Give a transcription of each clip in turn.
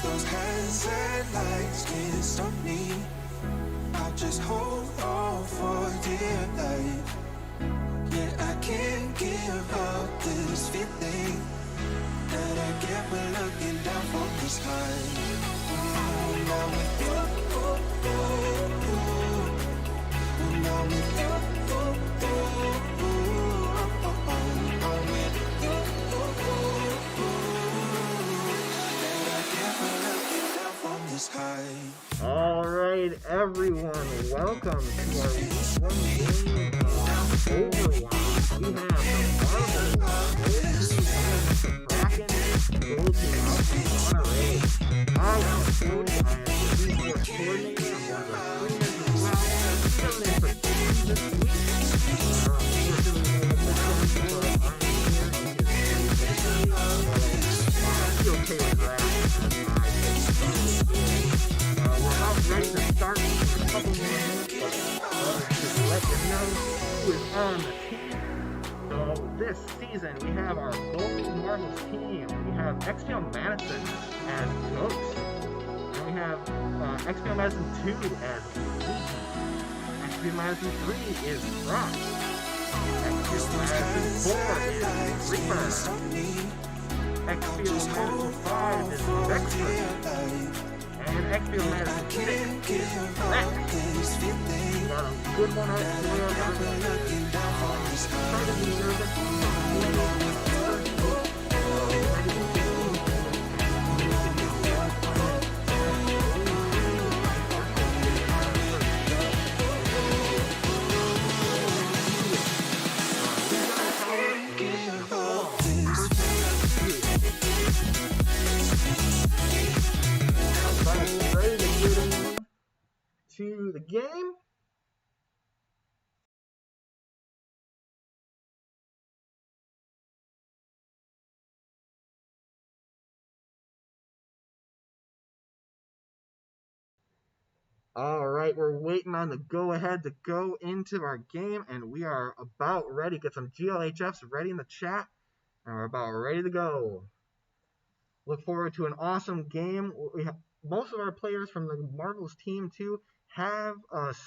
Those hazard lights can't stop me. I'll just hold on for dear life. Yeah, I can't give up this feeling that I get when looking down from the sky. Now with you, now with you, Alright everyone, welcome to our week 1 game of Overwatch. We have the Marvels, Kraken, Gold Team out from Monterey. I am Cody, I am the esports coordinator, I'm one of the streamers as well. Filling in for Steve this week. We're doing a little bit but I'm here in his I'll be okay with that. Ready to start in a couple more minutes, but just to let you know who is on the team. So this season we have our Gold Marvels team. We have XPL Madison as Ghost, and we have XPL Madison 2 as Legion. XPL Madison 3 is Frost. XPL Madison 4 is Reaper. XPL Madison 5 is Vexter. And XPL Madison 6 is Black. Got a good one out for everybody. Try to be nervous. Ready to get into the game? Alright, we're waiting on the go-ahead to go into our game, and we are about ready. Get some GLHFs ready in the chat, and we're about ready to go. Look forward to an awesome game. We have most of our players from the Marvels team too have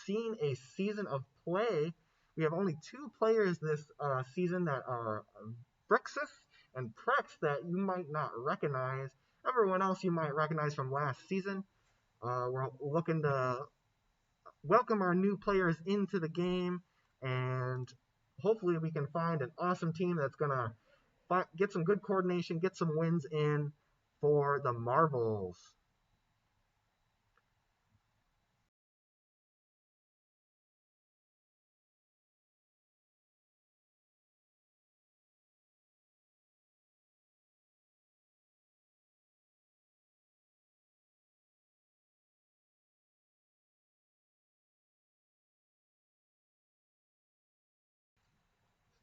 seen a season of play. We have only 2 players this season that are Brixus and Prex that you might not recognize. Everyone else you might recognize from last season. We're looking to welcome our new players into the game, and hopefully we can find an awesome team that's going to get some good coordination, get some wins in for the Marvels.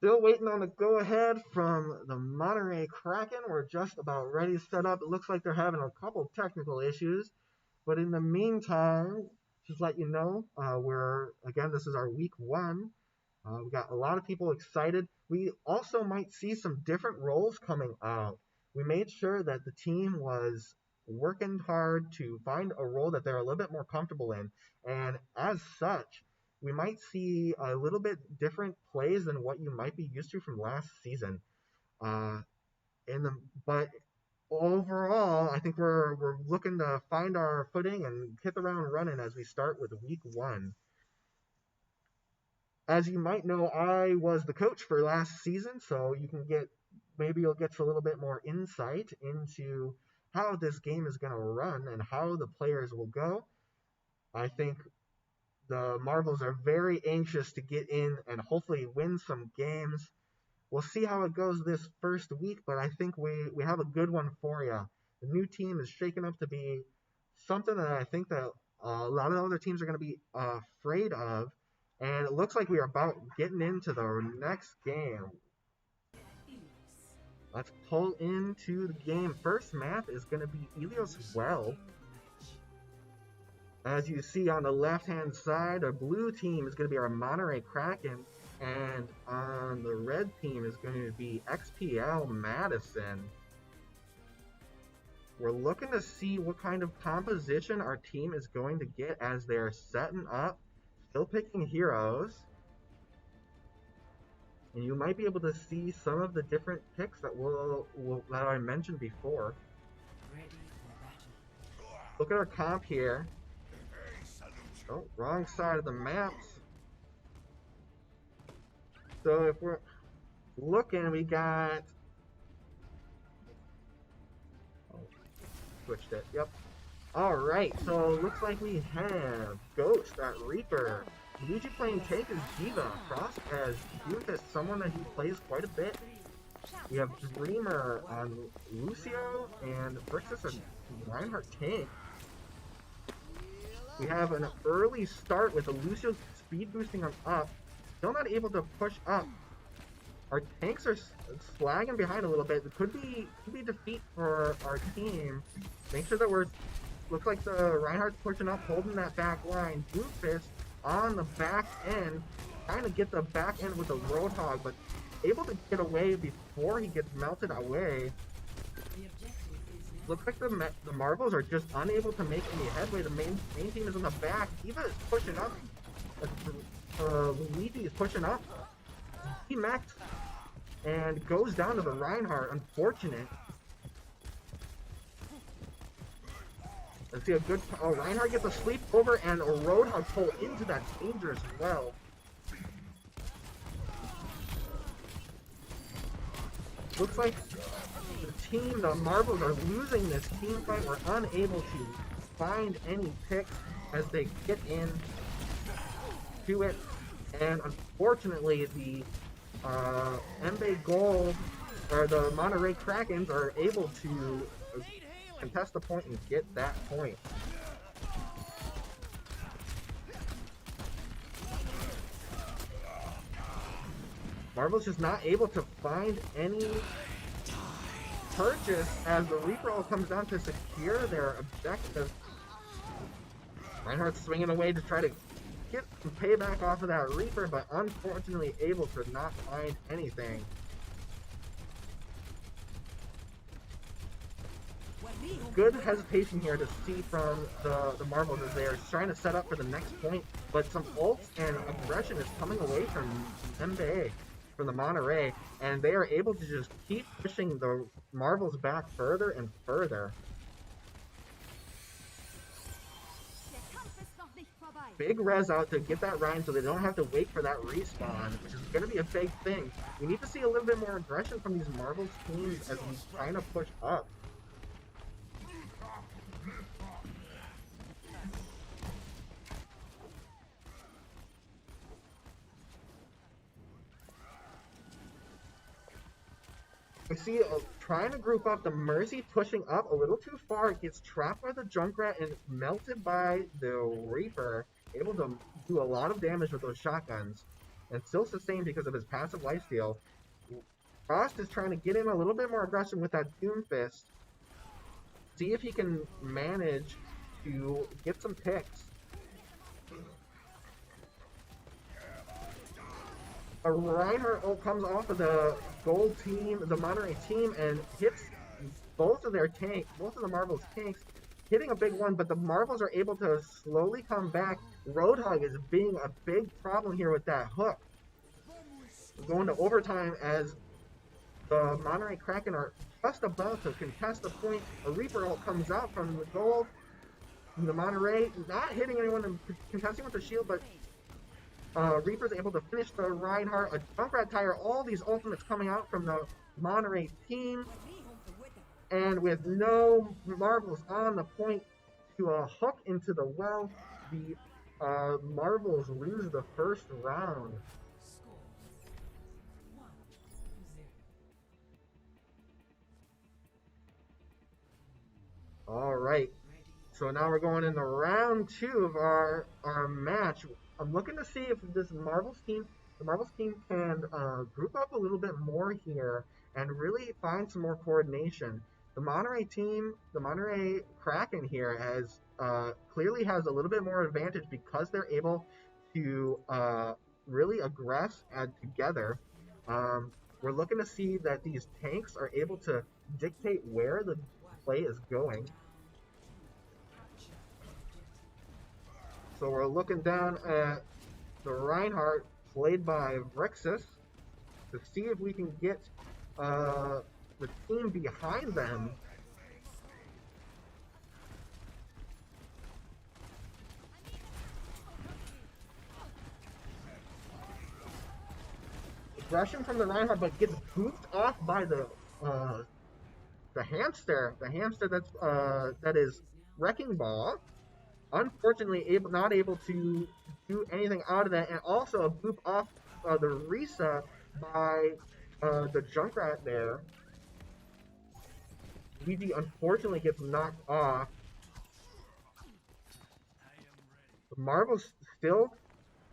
Still waiting on the go-ahead from the Monterey Kraken. We're just about ready to set up. It looks like they're having a couple technical issues. But in the meantime, just let you know, this is our week 1. We got a lot of people excited. We also might see some different roles coming out. We made sure that the team was working hard to find a role that they're a little bit more comfortable in. And as such, we might see a little bit different plays than what you might be used to from last season. But overall, I think we're looking to find our footing and hit the ground running as we start with week 1. As you might know, I was the coach for last season, so maybe you'll get a little bit more insight into how this game is going to run and how the players will go. I think the Marvels are very anxious to get in and hopefully win some games. We'll see how it goes this first week, but I think we have a good one for you. The new team is shaking up to be something that I think that a lot of other teams are going to be afraid of. And it looks like we are about getting into the next game. Let's pull into the game. First map is going to be Ilios Well. As you see on the left-hand side, our blue team is going to be our Monterey Kraken, and on the red team is going to be XPL Madison. We're looking to see what kind of composition our team is going to get as they are setting up, still picking heroes. And you might be able to see some of the different picks that that I mentioned before. Look at our comp here. Oh, wrong side of the maps. So if we're looking, we got... Oh, switched it, yep. Alright, so looks like we have Ghost at Reaper. Luigi playing tank is Diva. Frost as Youth is someone that he plays quite a bit. We have Dreamer on Lucio, and Brixus and Reinhardt tank. We have an early start with the Lucio speed boosting him up. Still not able to push up. Our tanks are slagging behind a little bit. It could be defeat for our team. Make sure that looks like the Reinhardt's pushing up, holding that back line. Doomfist on the back end, trying to get the back end with the Roadhog, but able to get away before he gets melted away. Looks like the Marbles are just unable to make any headway. The main team is in the back. Eva is pushing up. Luigi is pushing up. He mechs and goes down to the Reinhardt. Unfortunate. Let's see a good... Oh, Reinhardt gets a sleep over and a Roadhog pull into that danger as well. Looks like the Marbles are losing this team fight. We're unable to find any picks as they get in to it. And unfortunately, the Mbe Gold, or the Monterey Krakens, are able to contest the point and get that point. Marvel's just not able to find any purchase as the Reaper comes down to secure their objective. Reinhardt's swinging away to try to get some payback off of that Reaper, but unfortunately able to not find anything. Good hesitation here to see from the Marvels as they are trying to set up for the next point, but some ults and aggression is coming away from MBA, from the Monterey, and they are able to just keep pushing the Marvels back further and further. Big res out to get that Ryan so they don't have to wait for that respawn, which is going to be a big thing. We need to see a little bit more aggression from these Marvels teams as we trying to push up. We see trying to group up, the Mercy pushing up a little too far, gets trapped by the Junkrat and melted by the Reaper, able to do a lot of damage with those shotguns, and still sustained because of his passive lifesteal. Frost is trying to get in a little bit more aggression with that Doomfist, see if he can manage to get some picks. A Reinhardt ult comes off of the gold team, the Monterey team, and hits both of the Marvels tanks, hitting a big one, but the Marvels are able to slowly come back. Roadhog is being a big problem here with that hook. Going to overtime as the Monterey Kraken are just about to contest the point. A Reaper ult comes out from the gold. The Monterey not hitting anyone and contesting with the shield, but Reaper's able to finish the Reinhardt, a Junkrat tire, all these ultimates coming out from the Monterey team. And with no Marvels on the point to a hook into the well, the Marvels lose the first round. Alright, so now we're going into round 2 of our match. I'm looking to see if the Marvels team can group up a little bit more here and really find some more coordination. The Monterey team, the Monterey Kraken here, has clearly has a little bit more advantage because they're able to really aggress and together. Um, we're looking to see that these tanks are able to dictate where the play is going. So we're looking down at the Reinhardt, played by Vrexus, to see if we can get the team behind them. Aggression from the Reinhardt, but gets booped off by the hamster. The hamster that is Wrecking Ball. Unfortunately, not able to do anything out of that, and also a boop off the Risa by the Junkrat there. Luigi unfortunately gets knocked off. The Marvels still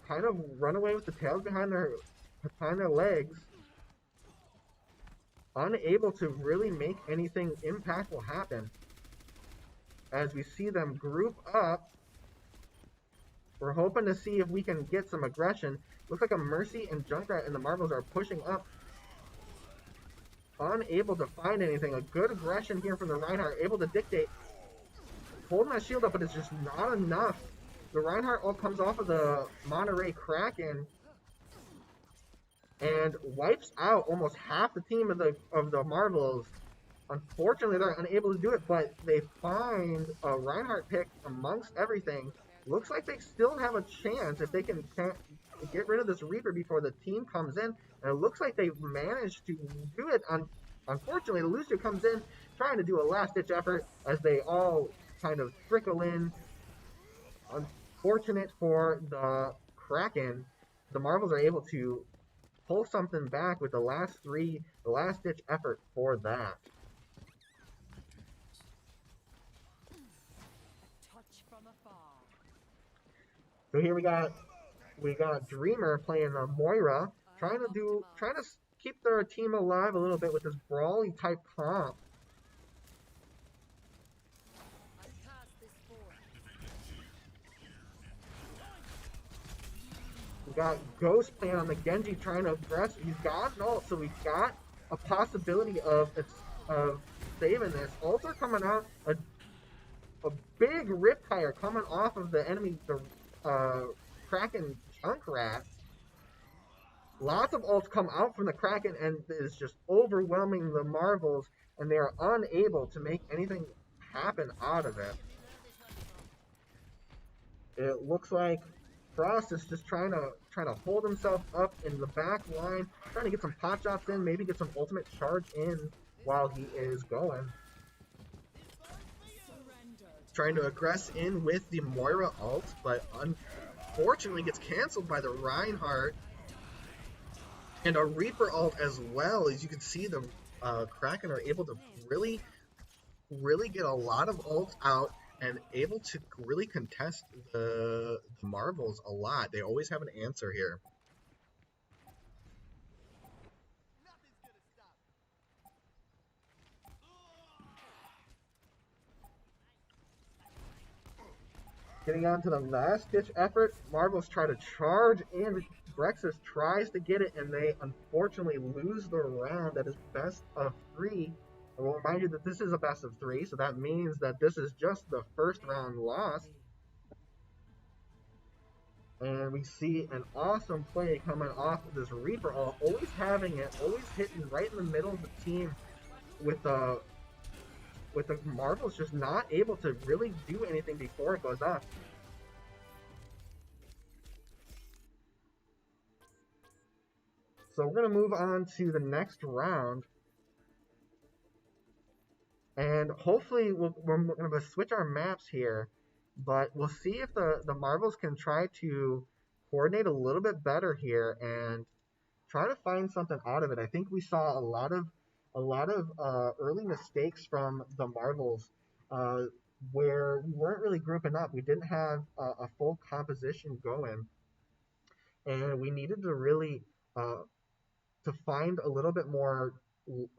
kind of run away with the tails behind their legs, unable to really make anything impactful happen. As we see them group up, we're hoping to see if we can get some aggression. Looks like a Mercy and Junkrat and the Marvels are pushing up, unable to find anything. A good aggression here from the Reinhardt, able to dictate, holding that shield up, but it's just not enough. The Reinhardt all comes off of the Monterey Kraken and wipes out almost half the team of the Marvels. Unfortunately, they're unable to do it, but they find a Reinhardt pick amongst everything. Looks like they still have a chance if they can get rid of this Reaper before the team comes in. And it looks like they've managed to do it. Unfortunately, the Lucio comes in trying to do a last-ditch effort as they all kind of trickle in. Unfortunate for the Kraken, the Marvels are able to pull something back with the last-ditch effort for that. So here we got Dreamer playing Moira, trying to keep their team alive a little bit with this brawly type comp. We got Ghost playing on the Genji, trying to aggress. He's got an ult, so we've got a possibility of saving this. Ults are coming out. A big Riptire coming off of the enemy, the Kraken Junkrat. Lots of ults come out from the Kraken and is just overwhelming the Marvels, and they are unable to make anything happen out of it. It looks like Frost is just trying to hold himself up in the back line, trying to get some pot shots in, maybe get some ultimate charge in while he is going. Trying to aggress in with the Moira ult, but unfortunately gets canceled by the Reinhardt. And a Reaper ult as well. As you can see, the Kraken are able to really get a lot of ults out and able to really contest the Marvels a lot. They always have an answer here. Getting on to the last-ditch effort, Marvels try to charge in. Brexus tries to get it, and they unfortunately lose the round. That is best of 3. I will remind you that this is a best of 3, so that means that this is just the first round loss. And we see an awesome play coming off of this Reaper ult, always having it, always hitting right in the middle of the team with the Marvels just not able to really do anything before it goes up. So we're going to move on to the next round. And hopefully we're going to switch our maps here. But we'll see if the Marvels can try to coordinate a little bit better here and try to find something out of it. I think we saw a lot of early mistakes from the Marvels where we weren't really grouping up. We didn't have a full composition going, and we needed to really to find a little bit more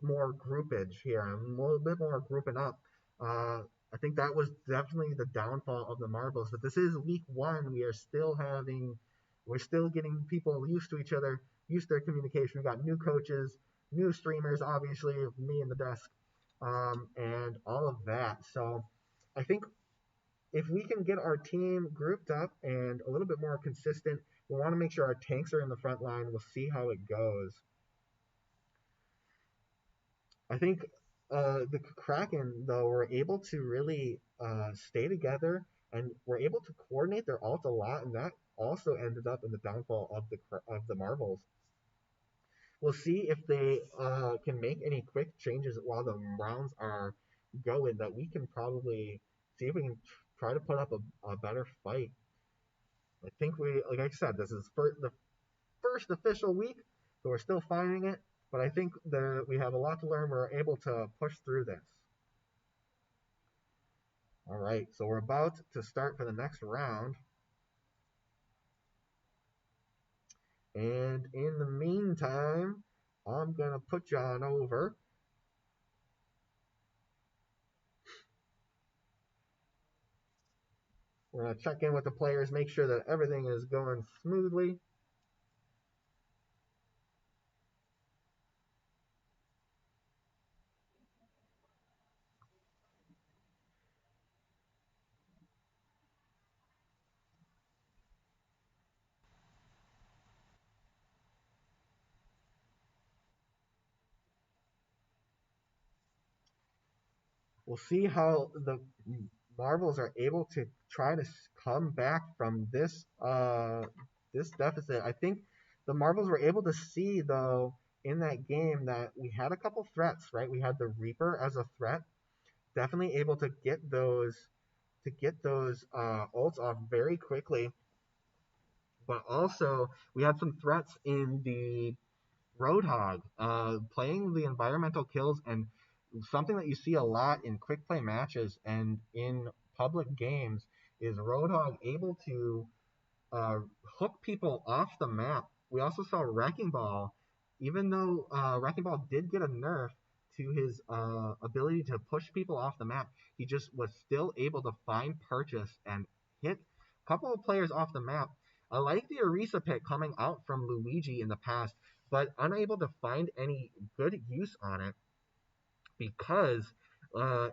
more groupage here, a little bit more grouping up. I think that was definitely the downfall of the marbles. But this is week one. We're still getting people used to each other, used to their communication. We got new coaches, new streamers, obviously, me in the desk, and all of that. So I think if we can get our team grouped up and a little bit more consistent, we want to make sure our tanks are in the front line. We'll see how it goes. I think the Kraken, though, were able to really stay together and were able to coordinate their ult a lot, and that also ended up in the downfall of the Marvels. We'll see if they can make any quick changes while the rounds are going. That we can probably see if we can try to put up a better fight. I think like I said, this is the first official week, so we're still finding it. But I think that we have a lot to learn. We're able to push through this. All right, so we're about to start for the next round. And in the meantime, I'm going to put John over. We're going to check in with the players, make sure that everything is going smoothly. We'll see how the Marvels are able to try to come back from this deficit. I think the Marvels were able to see, though, in that game that we had a couple threats, right? We had the Reaper as a threat, definitely able to get those ults off very quickly. But also we had some threats in the Roadhog, playing the environmental kills, and something that you see a lot in quick play matches and in public games is Roadhog able to hook people off the map. We also saw Wrecking Ball, even though Wrecking Ball did get a nerf to his ability to push people off the map, he just was still able to find purchase and hit a couple of players off the map. I like the Orisa pick coming out from Luigi in the past, but unable to find any good use on it because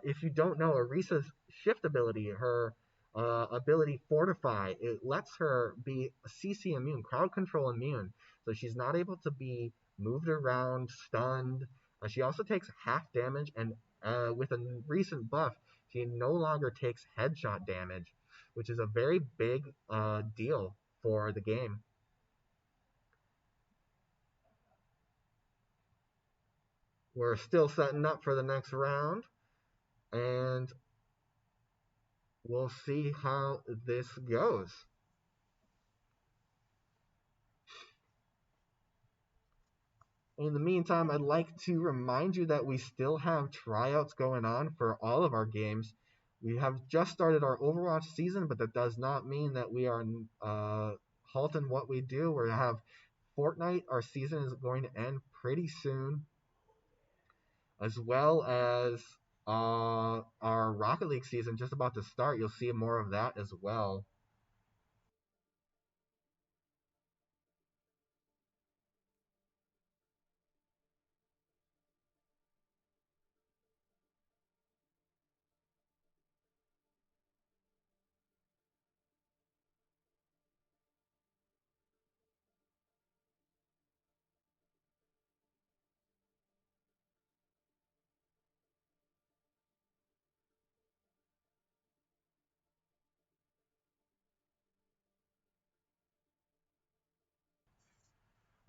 if you don't know, Orisa's shift ability, her ability Fortify, it lets her be CC immune, crowd control immune, so she's not able to be moved around, stunned. She also takes half damage, and with a recent buff, she no longer takes headshot damage, which is a very big deal for the game. We're still setting up for the next round, and we'll see how this goes. In the meantime, I'd like to remind you that we still have tryouts going on for all of our games. We have just started our Overwatch season, but that does not mean that we are halting what we do. We have Fortnite. Our season is going to end pretty soon, as well as our Rocket League season just about to start. You'll see more of that as well.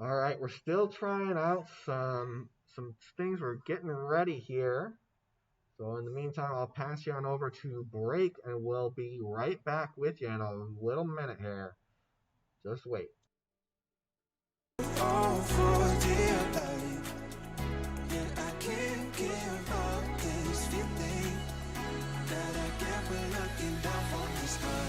All right, we're still trying out some things. We're getting ready here. So in the meantime, I'll pass you on over to break, and we'll be right back with you in a little minute here. Just wait. All for dear life. Yeah, I can't give up this feeling that I get when looking down from the sky.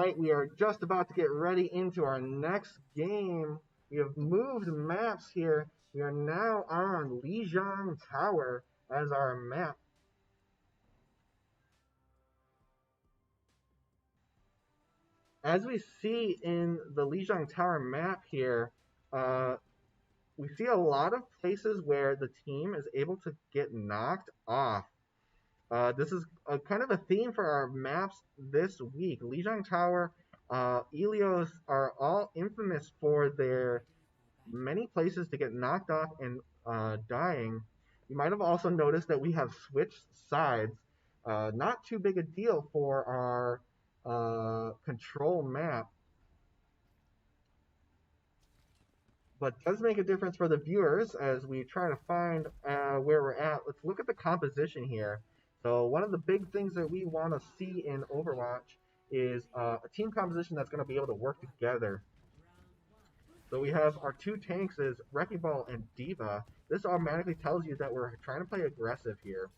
right, we are just about to get ready into our next game. We have moved maps here. We are now on Lijiang Tower as our map. As we see in the Lijiang Tower map here, we see a lot of places where the team is able to get knocked off. This is kind of a theme for our maps this week. Lijiang Tower, Elios are all infamous for their many places to get knocked off and dying. You might have also noticed that we have switched sides. Not too big a deal for our control map, but does make a difference for the viewers as we try to find where we're at. Let's look at the composition here. So one of the big things that we want to see in Overwatch is a team composition that's going to be able to work together. So we have our two tanks is Wrecking Ball and Diva. This automatically tells you that we're trying to play aggressive here.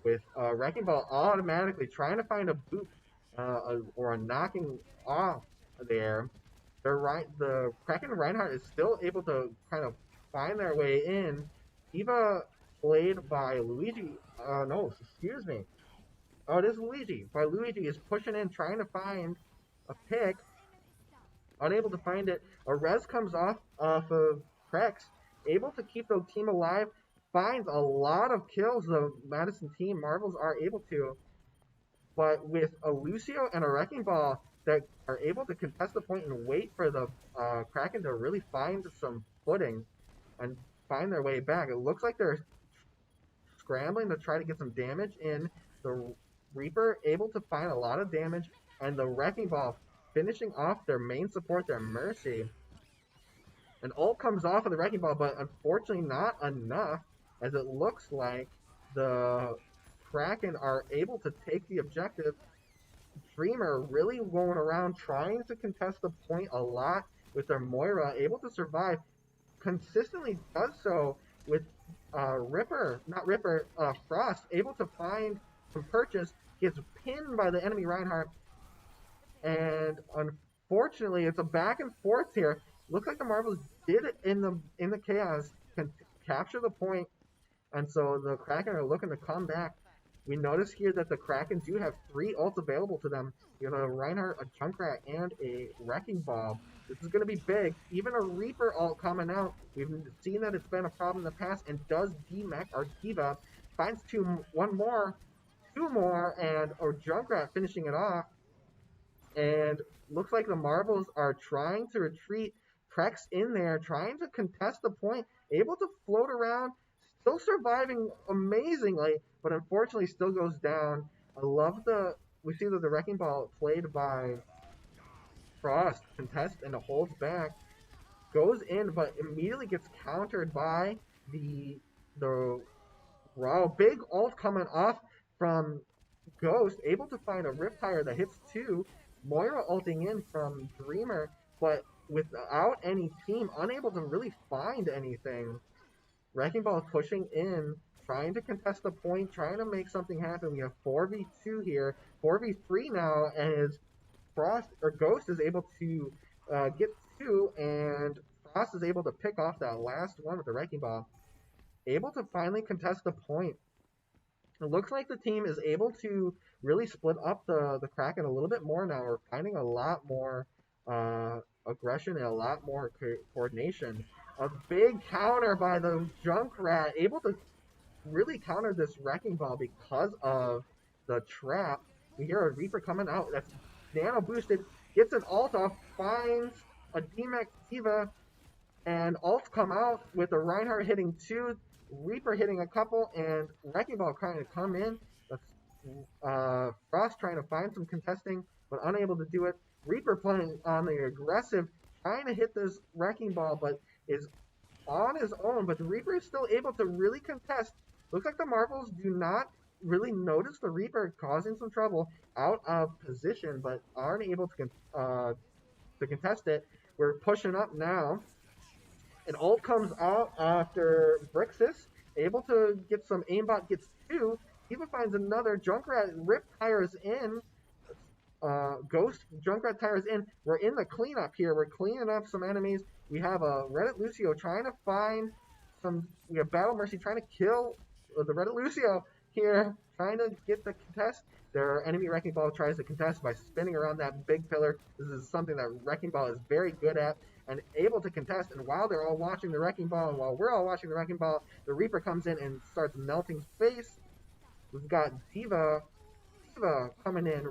With Wrecking Ball automatically trying to find a boot or a knocking off there. The Kraken and Reinhardt is still able to kind of find their way in. Diva played by Luigi. No, excuse me. Oh, it is Luigi. By Luigi is pushing in, trying to find a pick. Unable to find it. A res comes off of Krex, able to keep the team alive, finds a lot of kills the Madison team. Marvels are able to, but with a Lucio and a Wrecking Ball that are able to contest the point and wait for the Kraken to really find some footing and find their way back. It looks like they're scrambling to try to get some damage in. The Reaper able to find a lot of damage, and the Wrecking Ball finishing off their main support, their Mercy. An ult comes off of the Wrecking Ball, but unfortunately not enough, as it looks like the Kraken are able to take the objective. Dreamer really going around trying to contest the point a lot with their Moira, able to survive, consistently does so with Frost, able to find some purchase, gets pinned by the enemy Reinhardt, and unfortunately, it's a back and forth here. Looks like the Marvels did it in the chaos, can capture the point, and so the Kraken are looking to come back. We notice here that the Kraken do have 3 ults available to them. You have a Reinhardt, a Junkrat, and a Wrecking Ball. This is going to be big. Even a Reaper ult coming out. We've seen that it's been a problem in the past, and does DMAC our Diva. Finds two more, and or Junkrat finishing it off. And looks like the Marvels are trying to retreat. Krex in there, trying to contest the point, able to float around, still surviving amazingly, but unfortunately still goes down. We see that the Wrecking Ball played by Frost contests and holds back, goes in, but immediately gets countered by the big ult coming off from Ghost, able to find a Riptire that hits 2. Moira ulting in from Dreamer, but without any team, unable to really find anything. Wrecking Ball pushing in, trying to contest the point, trying to make something happen. We have 4v2 here, 4v3 now, as Ghost is able to get 2, and Frost is able to pick off that last one with the Wrecking Ball. Able to finally contest the point. It looks like the team is able to really split up the Kraken a little bit more now. We're finding a lot more aggression and a lot more coordination. A big counter by the Junkrat, able to really counter this Wrecking Ball because of the trap. We hear a Reaper coming out that's nano boosted, gets an ult off, finds a DMAC Diva, and ults come out with a Reinhardt hitting 2, Reaper hitting a couple, and Wrecking Ball trying to come in. That's Frost trying to find some contesting, but unable to do it. Reaper playing on the aggressive, trying to hit this Wrecking Ball, but is on his own. But the Reaper is still able to really contest. Looks like the Marvels do not really notice the Reaper causing some trouble out of position, but aren't able to contest it. We're pushing up now. An ult comes out after Brixis, able to get some aimbot, gets 2. Diva finds another. Junkrat rip tires in. Ghost Junkrat Tires in. We're in the cleanup here. We're cleaning up some enemies. We have a Reddit Lucio trying to find some. We have Battle Mercy trying to kill the Reddit Lucio here, trying to get the contest. Their enemy Wrecking Ball tries to contest by spinning around that big pillar. This is something that Wrecking Ball is very good at and able to contest. And while they're all watching the Wrecking Ball, and while we're all watching the Wrecking Ball, the Reaper comes in and starts melting face. We've got Diva coming in.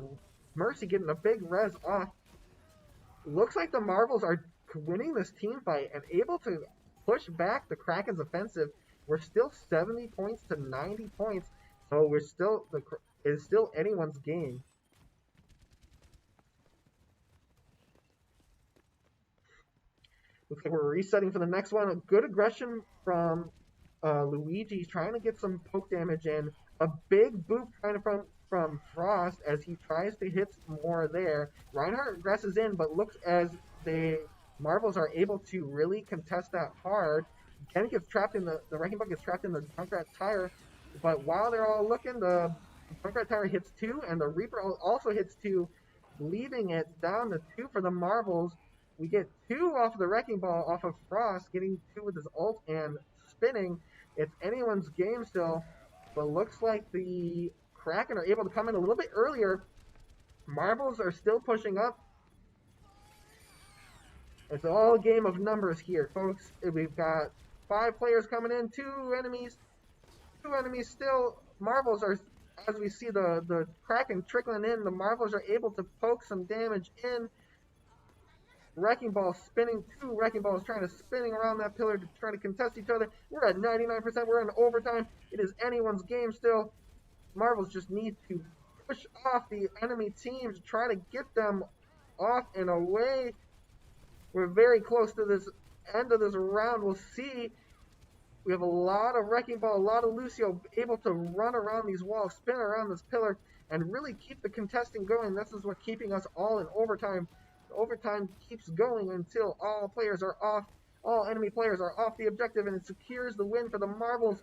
Mercy getting a big res off. Looks like the Marvels are winning this team fight and able to push back the Kraken's offensive. We're still 70 points to 90 points, so it's still anyone's game. Looks like we're resetting for the next one. A good aggression from Luigi, trying to get some poke damage in. A big boop kind of from Frost as he tries to hit more there. Reinhardt aggresses in, but looks as the Marvels are able to really contest that hard. Ken gets trapped in the Wrecking Ball gets trapped in the Junkrat Tire, but while they're all looking, the Junkrat Tire hits 2, and the Reaper also hits 2, leaving it down to 2 for the Marvels. We get 2 off of the Wrecking Ball off of Frost, getting 2 with his ult and spinning. It's anyone's game still, but looks like the Kraken are able to come in a little bit earlier. Marvels are still pushing up. It's all a game of numbers here, folks. We've got 5 players coming in, 2 enemies. 2 enemies still. Marvels are, as we see the Kraken trickling in, the Marvels are able to poke some damage in. Wrecking Ball spinning, 2 Wrecking Balls trying to spinning around that pillar to try to contest each other. We're at 99%. We're in overtime. It is anyone's game still. Marvels just need to push off the enemy team to try to get them off and away. We're very close to this end of this round. We'll see. We have a lot of Wrecking Ball, a lot of Lucio able to run around these walls, spin around this pillar, and really keep the contesting going. This is what's keeping us all in overtime. Overtime keeps going until all players are off, all enemy players are off the objective, and it secures the win for the Marvels.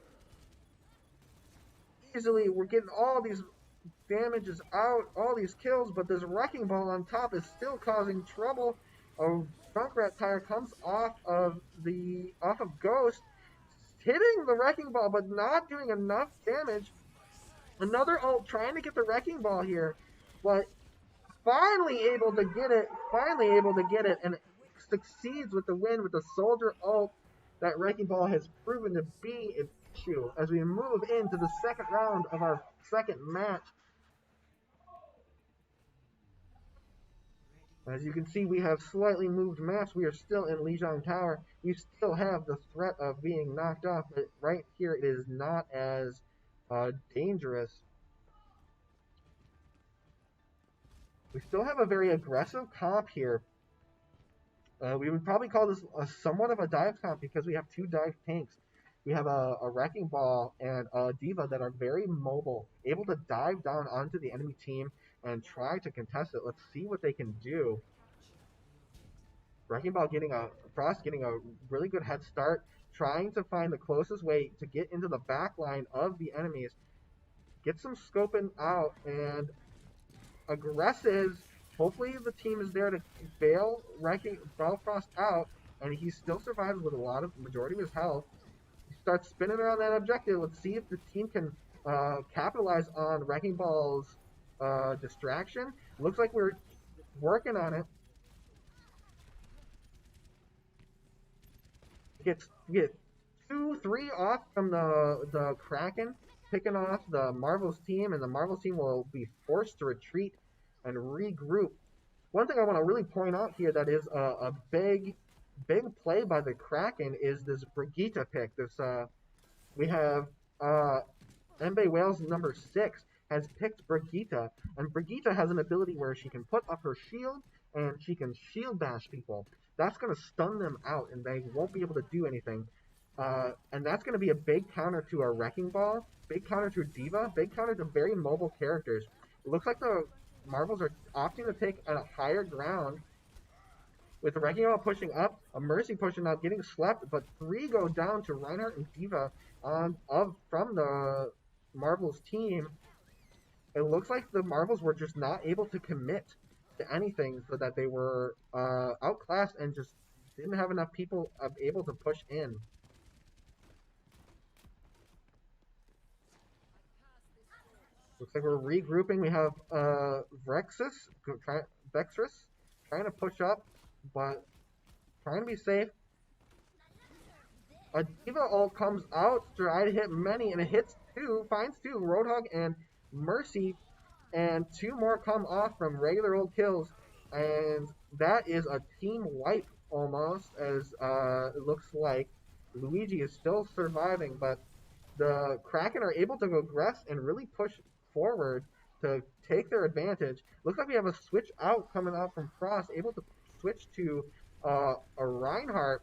Easily, we're getting all these damages out, all these kills, but this Wrecking Ball on top is still causing trouble. A Junkrat Tire comes off of Ghost, hitting the Wrecking Ball, but not doing enough damage. Another ult trying to get the Wrecking Ball here, but finally able to get it, and it succeeds with the win with the Soldier ult. That Wrecking Ball has proven to be an issue as we move into the second round of our second match. As you can see, we have slightly moved maps. We are still in Lijiang Tower. We still have the threat of being knocked off, but right here it is not as dangerous. We still have a very aggressive comp here. We would probably call this somewhat of a dive comp because we have 2 dive tanks. We have a Wrecking Ball and a Diva that are very mobile, able to dive down onto the enemy team and try to contest it. Let's see what they can do. Wrecking Ball Frost getting a really good head start, trying to find the closest way to get into the back line of the enemies. Get some scoping out and aggressive. Hopefully the team is there to bail Frost out, and he still survives with majority of his health. He starts spinning around that objective. Let's see if the team can capitalize on Wrecking Ball's distraction. Looks like we're working on it. Get 2, 3 off from the Kraken, picking off the Marvels team, and the Marvels team will be forced to retreat and regroup. One thing I want to really point out here that is a big play by the Kraken is this Brigitte pick. We have Mbe Wales number 6 has picked Brigitte, and Brigitte has an ability where she can put up her shield and she can shield bash people. That's going to stun them out, and they won't be able to do anything. And that's going to be a big counter to our Wrecking Ball, big counter to Diva, big counter to very mobile characters. It looks like the Marvels are opting to take a higher ground, with the Wrecking Ball pushing up, a Mercy pushing up, getting slept, but 3 go down to Reinhardt and Diva from the Marvels team. it looks like the Marvels were just not able to commit to anything, so that they were outclassed and just didn't have enough people able to push in. Looks like we're regrouping. We have Vexus trying to push up, but trying to be safe. A Diva ult comes out, try to hit many, and it hits two, finds two, Roadhog and Mercy, and two more come off from regular old kills, and that is a team wipe almost, as it looks like Luigi is still surviving, but the Kraken are able to progress and really push forward to take their advantage. Looks like we have a switch out coming out from Frost, able to switch to a Reinhardt,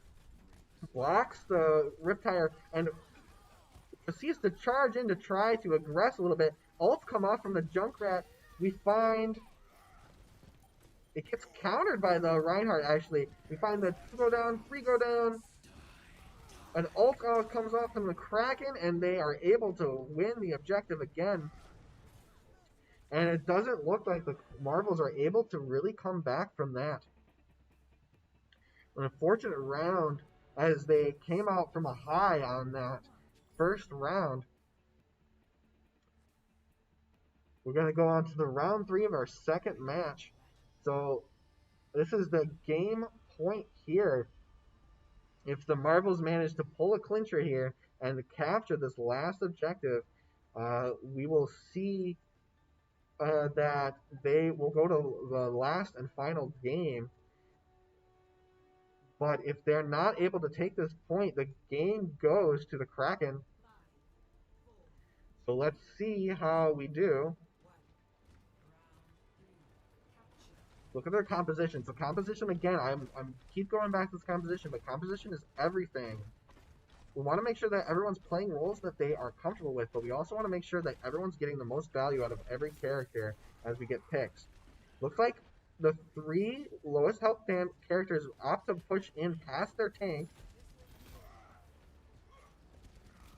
blocks the Riptire, and proceeds to charge in to try to aggress a little bit. Ults come off from the Junkrat. We find it gets countered by the Reinhardt, actually. We find the 2 go down, 3 go down. An ult comes off from the Kraken, and they are able to win the objective again. And it doesn't look like the Marvels are able to really come back from that. An unfortunate round, as they came out from a high on that first round. We're going to go on to the round 3 of our second match. So this is the game point here. If the Marvels manage to pull a clincher here and capture this last objective, we will see that they will go to the last and final game. But if they're not able to take this point, the game goes to the Kraken. So let's see how we do. Look at their composition. So composition, again, I'm keep going back to this composition, but composition is everything. We want to make sure that everyone's playing roles that they are comfortable with, but we also want to make sure that everyone's getting the most value out of every character as we get picks. Looks like the 3 lowest health characters opt to push in past their tank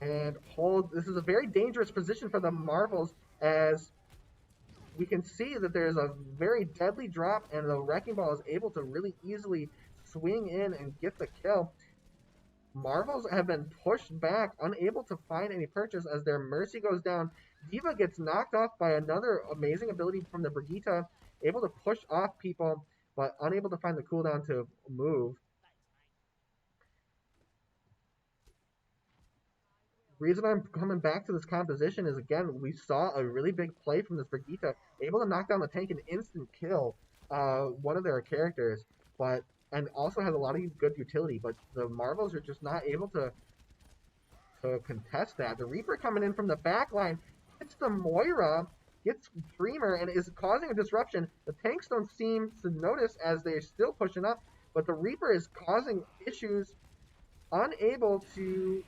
and hold. This is a very dangerous position for the Marvels, as we can see that there's a very deadly drop, and the Wrecking Ball is able to really easily swing in and get the kill. Marvels have been pushed back, unable to find any purchase as their Mercy goes down. Diva gets knocked off by another amazing ability from the Brigitte, able to push off people, but unable to find the cooldown to move. Reason I'm coming back to this composition is, again, we saw a really big play from this Brigitte, able to knock down the tank and instant kill one of their characters, and also has a lot of good utility, but the Marvels are just not able to contest that. The Reaper coming in from the back line hits the Moira, gets Dreamer, and is causing a disruption. The tanks don't seem to notice as they're still pushing up, but the Reaper is causing issues, unable to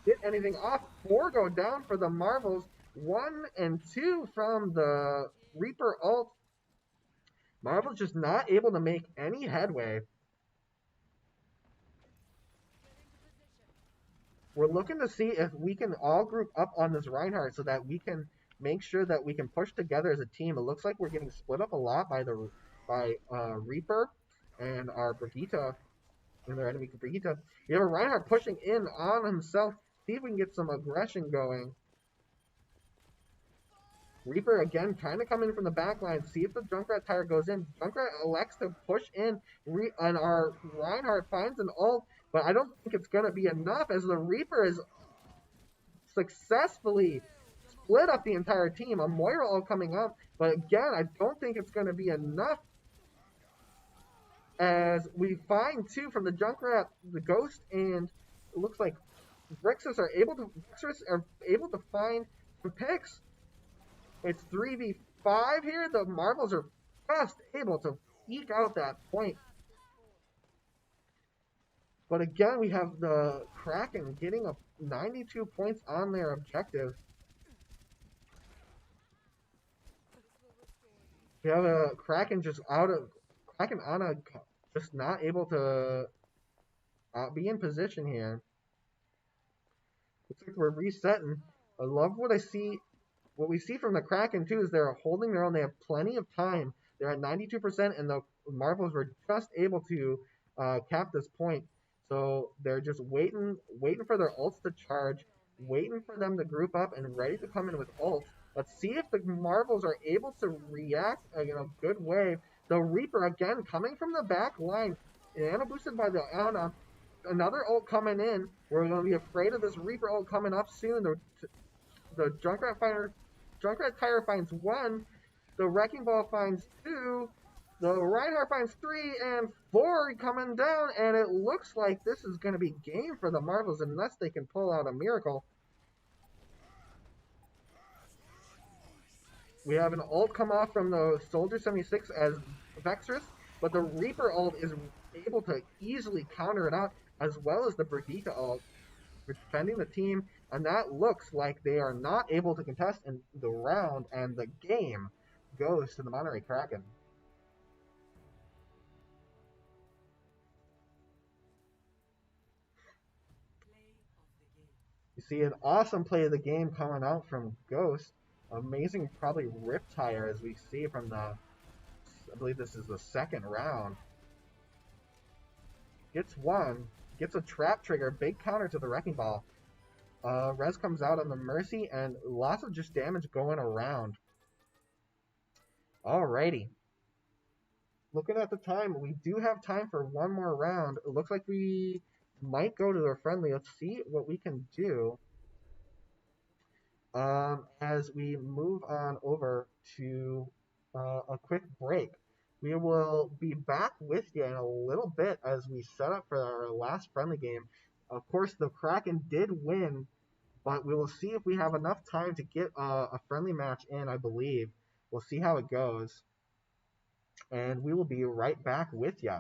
get anything off. 4 go down for the Marvels, 1 and 2 from the Reaper ult. Marvels just not able to make any headway. We're looking to see if we can all group up on this Reinhardt so that we can make sure that we can push together as a team. It looks like we're getting split up a lot by Reaper and our Brigitte, and their enemy Brigitte. You have a Reinhardt pushing in on himself. See if we can get some aggression going. Reaper again trying to come in from the back line. See if the Junkrat tire goes in. Junkrat elects to push in, and our Reinhardt finds an ult, but I don't think it's going to be enough, as the Reaper is successfully split up the entire team. A Moira ult coming up, but again, I don't think it's going to be enough, as we find 2 from the Junkrat, the Ghost, and it looks like Vexus are able to find some picks. It's 3v5 here. The Marvels are just able to eke out that point. But again, we have the Kraken getting up 92 points on their objective. We have a Kraken just just not able to be in position here. Looks like we're resetting. I love what I see what we see from the Kraken too is they're holding their own. They have plenty of time. They're at 92%, and the Marvels were just able to cap this point. So they're just waiting for their ults to charge, waiting for them to group up and ready to come in with ults. Let's see if the Marvels are able to react in a good way. The Reaper again coming from the back line, Ana boosted by the Ana. Another ult coming in. We're going to be afraid of this Reaper ult coming up soon. The Junkrat Tire finds one. The Wrecking Ball finds two. The Reinhardt finds three and four coming down, and it looks like this is going to be game for the Marvels unless they can pull out a miracle. We have an ult come off from the Soldier 76 as Vexrus, but the Reaper ult is able to easily counter it out, as well as the Brigitte ult, defending the team, and that looks like they are not able to contest in the round, and the game goes to the Monterey Kraken. You see an awesome play of the game coming out from Ghost. Amazing, probably Riptire as we see from the, I believe this is the second round. Gets one, gets a trap trigger, big counter to the Wrecking Ball. Res comes out on the Mercy, and lots of just damage going around. Alrighty. Looking at the time, we do have time for one more round. It looks like we might go to their friendly. Let's see what we can do. As we move on over to a quick break. We will be back with you in a little bit as we set up for our last friendly game. Of course, the Kraken did win, but we will see if we have enough time to get a friendly match in, I believe. We'll see how it goes. And we will be right back with you.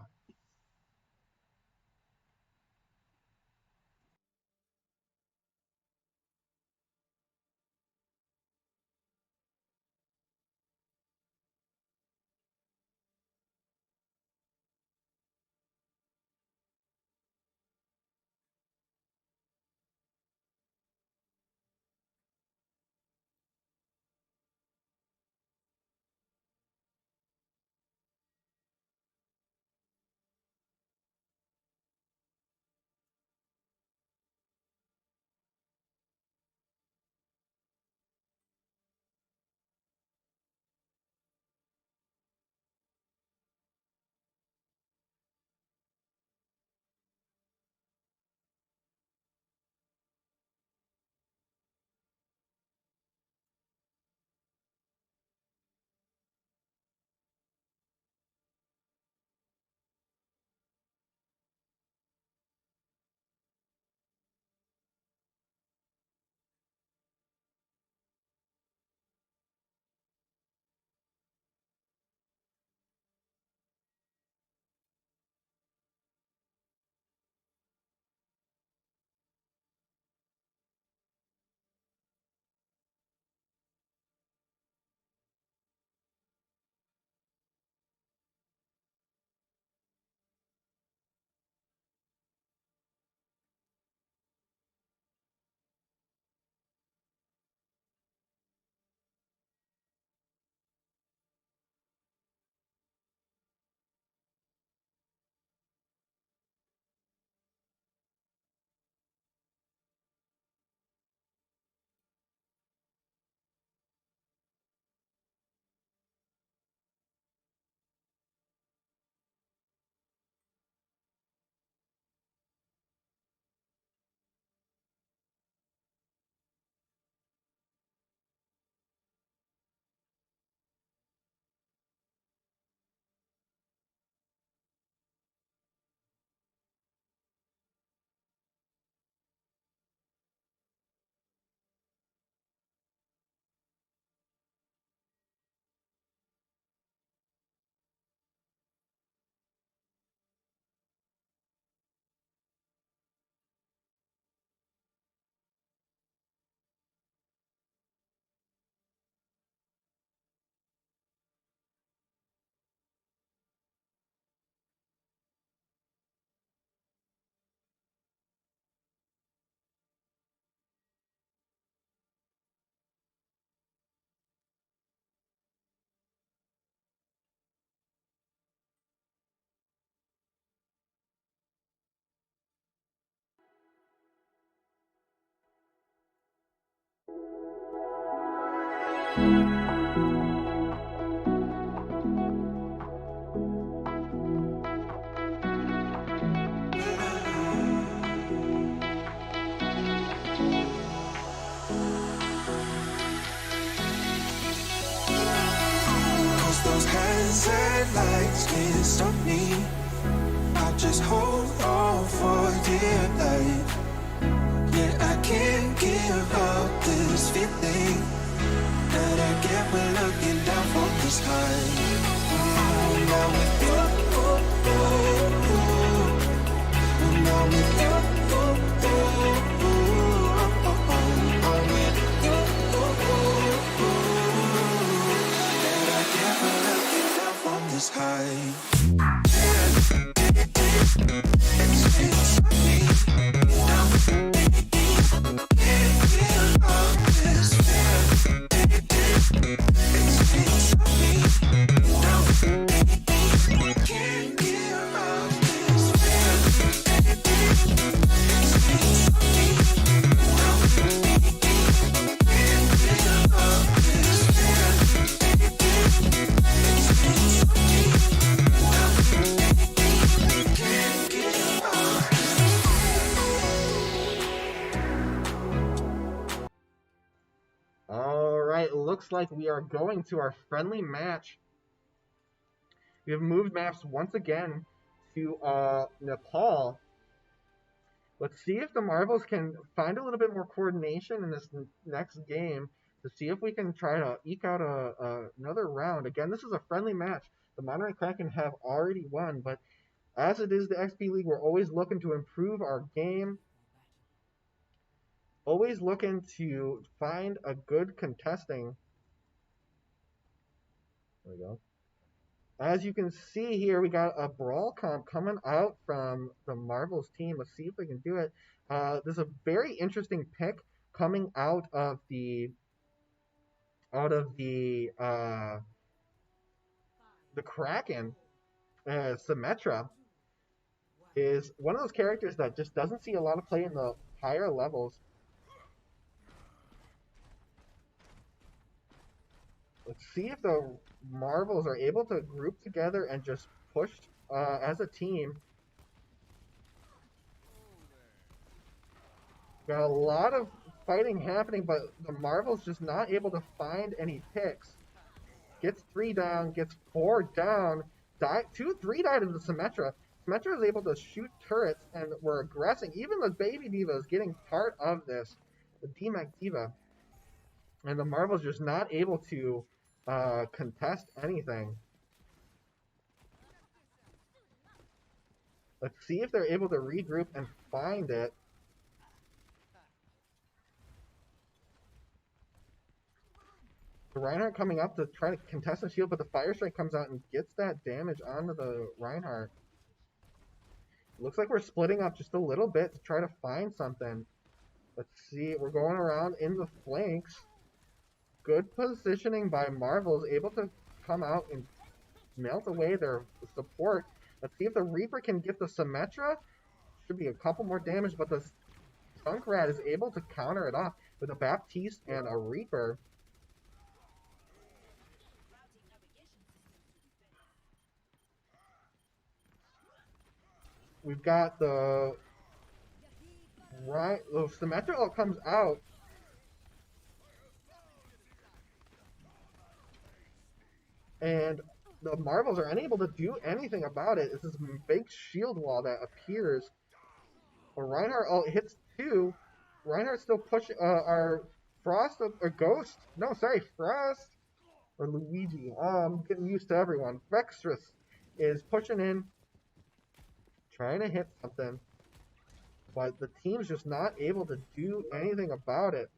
Cause those hands and lights can't stop me. I just hold on for dear life. Yeah, I can't give up this feeling that I get when looking down from the sky. Now with you, now with you, I'm with you, that I get when looking down from this high. It's me now. Alright, looks like we are going to our friendly match. We have moved maps once again to Nepal. Let's see if the Marvels can find a little bit more coordination in this next game to see if we can try to eke out another round. Again, this is a friendly match. The Monterey Kraken have already won, but as it is the XP League, we're always looking to improve our game. Always looking to find a good contesting. There we go. As you can see here, we got a brawl comp coming out from the Marvels team. Let's see if we can do it. There's a very interesting pick coming out of the Kraken. Symmetra is one of those characters that just doesn't see a lot of play in the higher levels. Let's see if the Marvels are able to group together and just push as a team. Got a lot of fighting happening, but the Marvels just not able to find any picks. Gets 3 down, gets 4 down, 3 died into Symmetra. Symmetra is able to shoot turrets, and we're aggressing. Even the baby diva is getting part of this, the DMAC diva. And the Marvels just not able to contest anything. Let's see if they're able to regroup and find it. The Reinhardt coming up to try to contest the shield, but the Fire Strike comes out and gets that damage onto the Reinhardt. Looks like we're splitting up just a little bit to try to find something. Let's see, we're going around in the flanks. Good positioning by Marvels, able to come out and melt away their support. Let's see if the Reaper can get the Symmetra. Should be a couple more damage, but the Junkrat is able to counter it off with a Baptiste and a Reaper. We've got the Symmetra comes out. And the Marvels are unable to do anything about it. It's this big shield wall that appears. Well, Reinhardt hits 2. Reinhardt's still pushing our Frost or Ghost. No, sorry, Frost or Luigi. I'm getting used to everyone. Vextrus is pushing in, trying to hit something, but the team's just not able to do anything about it.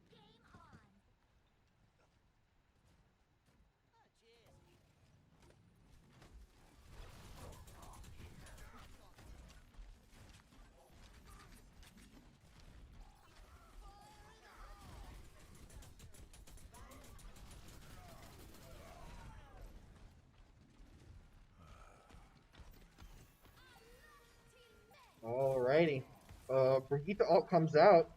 Alrighty. Brigitte ult comes out.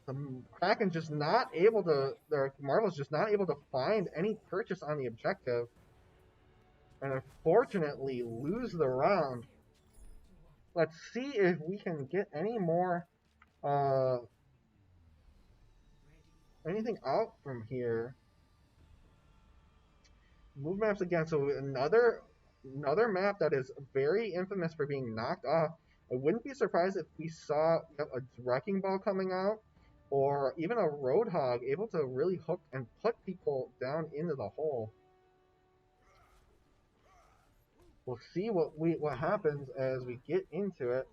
The Kraken just not able to, the Marvel's just not able to find any purchase on the objective, and unfortunately lose the round. Let's see if we can get any more, anything out from here. Move maps again. So another map that is very infamous for being knocked off. I wouldn't be surprised if we saw a wrecking ball coming out, or even a roadhog able to really hook and put people down into the hole. We'll see what happens as we get into it.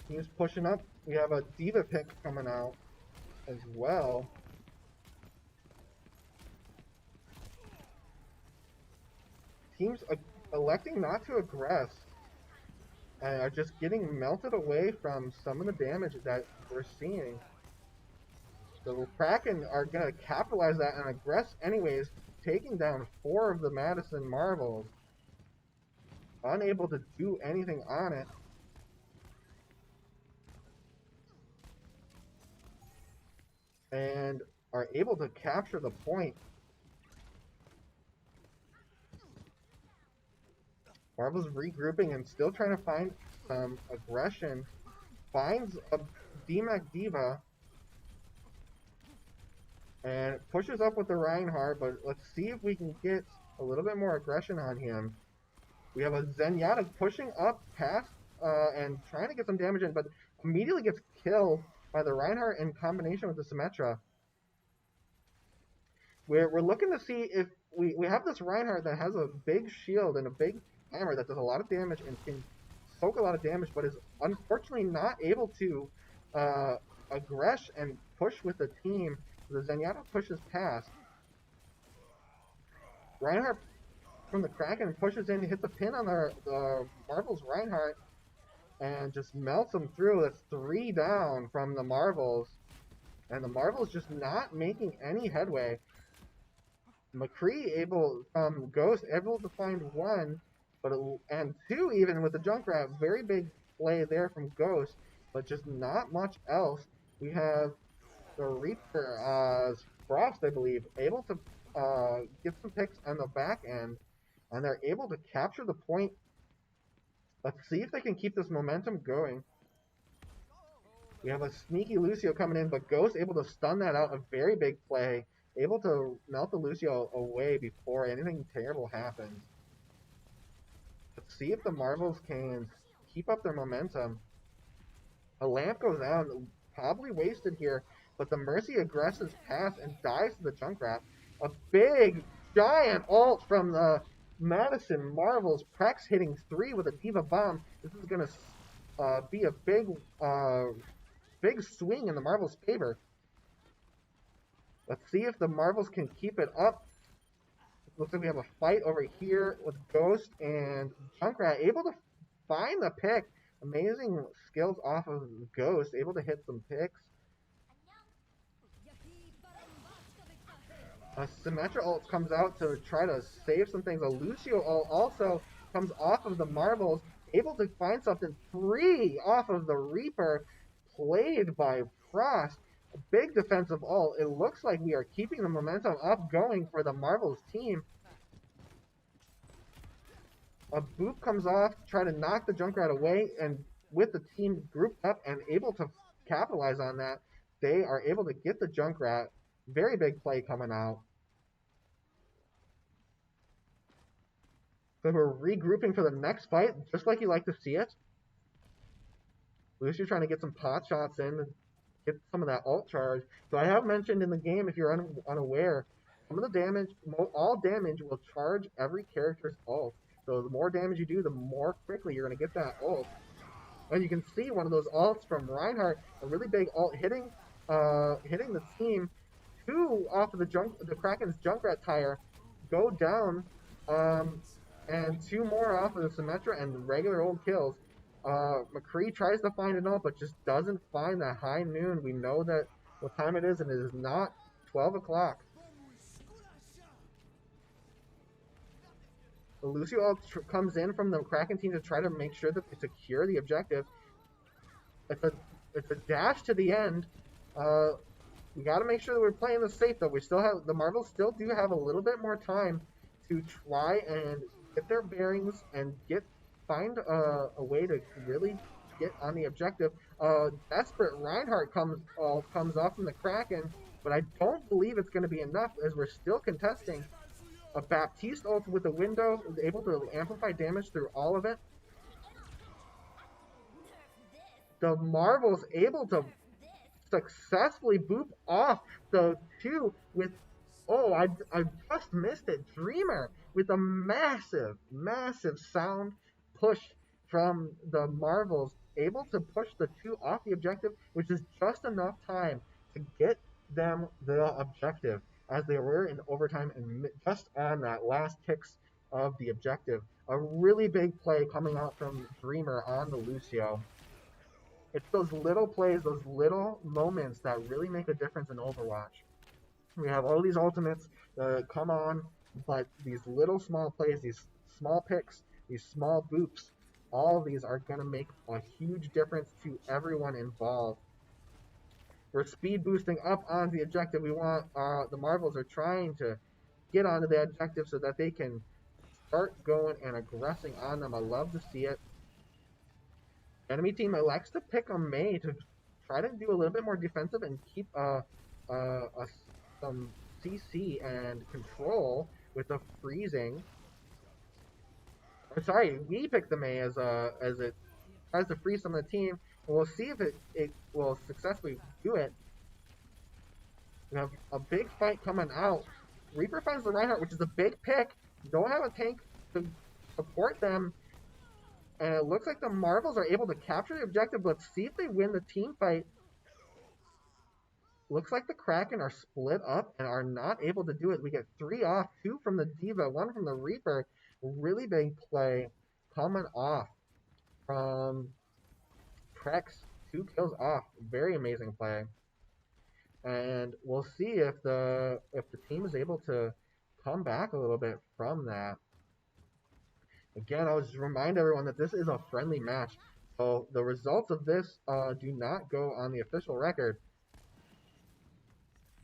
Team's pushing up. We have a diva pick coming out as well. Teams electing not to aggress and are just getting melted away from some of the damage that we're seeing. The Kraken are going to capitalize that and aggress anyways, taking down 4 of the Madison Marvels. Unable to do anything on it. And are able to capture the point. Marvel's regrouping and still trying to find some aggression. Finds a DMAC Diva. And pushes up with the Reinhardt, but let's see if we can get a little bit more aggression on him. We have a Zenyatta pushing up past and trying to get some damage in, but immediately gets killed by the Reinhardt in combination with the Symmetra. We're looking to see if we have this Reinhardt that has a big shield and a big hammer that does a lot of damage and can soak a lot of damage, but is unfortunately not able to aggress and push with the team. The Zenyatta pushes past. Reinhardt from the Kraken pushes in, hits a pin on the Marvel's Reinhardt, and just melts them through. That's 3 down from the Marvels. And the Marvels just not making any headway. McCree Ghost able to find 1, and 2 even with the Junkrat. Very big play there from Ghost, but just not much else. We have the Reaper, Frost, I believe, able to get some picks on the back end, and they're able to capture the point. Let's see if they can keep this momentum going. We have a sneaky Lucio coming in, but Ghost able to stun that out. A very big play. Able to melt the Lucio away before anything terrible happens. Let's see if the Marvels can keep up their momentum. A lamp goes down, probably wasted here, but the Mercy aggresses past and dies to the Junkrat. A big, giant ult from the Madison Marvels. Prex hitting 3 with a Diva Bomb. This is going to be a big swing in the Marvels' favor. Let's see if the Marvels can keep it up. Looks like we have a fight over here with Ghost and Junkrat. Able to find the pick. Amazing skills off of Ghost. Able to hit some picks. A Symmetra ult comes out to try to save some things. A Lucio ult also comes off of the Marvels. Able to find something. 3 off of the Reaper. Played by Frost. A big defensive ult. It looks like we are keeping the momentum up going for the Marvels team. A boop comes off, try to knock the Junkrat away, and with the team grouped up and able to capitalize on that, they are able to get the Junkrat. Very big play coming out. So we're regrouping for the next fight, just like you like to see it. Lucio trying to get some pot shots in, get some of that ult charge. So I have mentioned in the game, if you're unaware, some of the damage, all damage will charge every character's ult. So the more damage you do, the more quickly you're going to get that ult. And you can see one of those ults from Reinhardt, a really big ult hitting the team. 2 off of the Kraken's Junkrat tire go down, and 2 more off of the Symmetra and regular old kills. McCree tries to find an ult, but just doesn't find that high noon. We know that what time it is, and it is not 12 o'clock. Lucio comes in from the Kraken team to try to make sure that they secure the objective. It's a dash to the end. We got to make sure that we're playing this safe, though. We still have the Marvels still do have a little bit more time to try and get their bearings and find a way to really get on the objective. Desperate Reinhardt comes off from the Kraken, but I don't believe it's going to be enough as we're still contesting. A Baptiste ult with a window is able to amplify damage through all of it. The Marvel's able to successfully boop off the two with, I just missed it, Dreamer with a massive sound push from the Marvels, able to push the two off the objective, which is just enough time to get them the objective as they were in overtime and just on that last ticks of the objective. A really big play coming out from Dreamer on the Lucio. It's those little plays, those little moments that really make a difference in Overwatch. We have all these ultimates that come on, but these little small plays, these small picks, these small boops, all of these are going to make a huge difference to everyone involved. We're speed boosting up on the objective. We want the Marvels are trying to get onto the objective so that they can start going and aggressing on them. I love to see it. Enemy team elects to pick a Mei to try to do a little bit more defensive and keep some CC and control with the freezing. Sorry, we picked the Mei as it tries to freeze some of the team. And we'll see if it will successfully do it. We have a big fight coming out. Reaper finds the Reinhardt, which is a big pick. Don't have a tank to support them. And it looks like the Marvels are able to capture the objective. Let's see if they win the team fight. Looks like the Kraken are split up and are not able to do it. We get 3 off, 2 from the D.Va, 1 from the Reaper. Really big play coming off from Trex. 2 kills off. Very amazing play. And we'll see if the team is able to come back a little bit from that. Again, I'll just remind everyone that this is a friendly match. So the results of this do not go on the official record.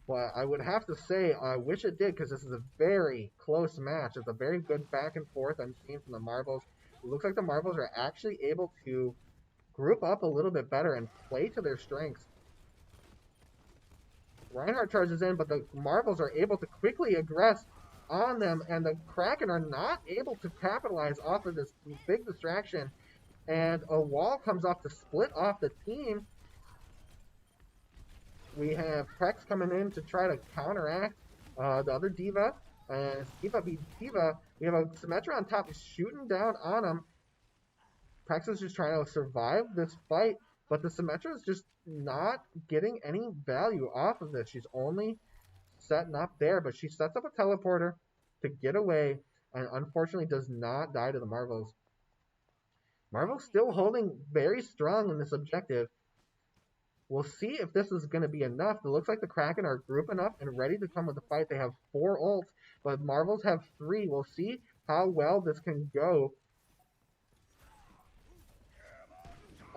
But I would have to say I wish it did, because this is a very close match. It's a very good back and forth I'm seeing from the Marvels. It looks like the Marvels are actually able to group up a little bit better and play to their strengths. Reinhardt charges in, but the Marvels are able to quickly aggress on them, and the Kraken are not able to capitalize off of this big distraction. And a wall comes off to split off the team. We have Prex coming in to try to counteract the other D.Va. And D.Va beats D.Va. We have a Symmetra on top shooting down on him. Prex is just trying to survive this fight, but the Symmetra is just not getting any value off of this. She's only setting up there, but she sets up a teleporter to get away and unfortunately does not die to the Marvels. Marvel's still holding very strong in this objective. We'll see if this is going to be enough. It looks like the Kraken are grouping up and ready to come with the fight. They have 4 ults, but Marvels have 3. We'll see how well this can go.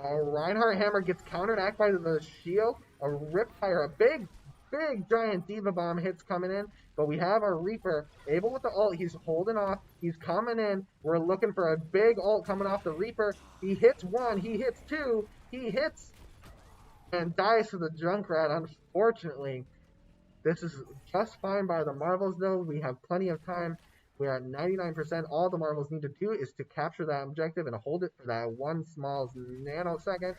Reinhardt Hammer gets countered by the shield. A Riptire, a big giant D.Va bomb hits coming in. But we have our Reaper able with the ult. He's holding off. He's coming in. We're looking for a big ult coming off the Reaper. He hits 1. He hits 2. He hits and dies to the Junkrat. Unfortunately, this is just fine by the Marvels, though. We have plenty of time. We are at 99%. All the Marvels need to do is to capture that objective and hold it for that 1 small nanosecond.